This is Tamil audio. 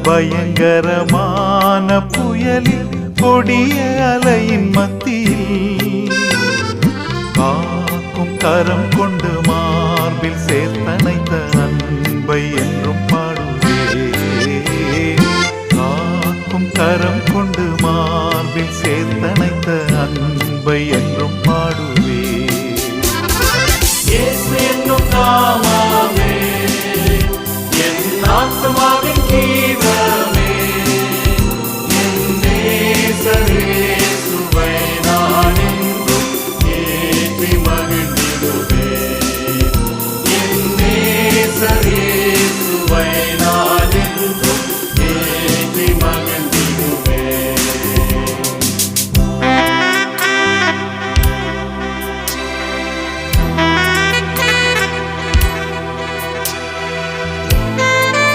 பயங்கரமான புயலில் கொடிய அலையின் மத்தியில் காக்கும் கரம் கொண்டு மார்பில் சேர்த்தணைத்த அன்பை என்றும் பாடுவே. காக்கும் கரம் கொண்டு மார்பில் சேர்த்தணைத்த அன்பை என்றும் பாடுவே. இயேசு என்னும் நாமமே என் ஆத்துமாவின் ஜீவன்.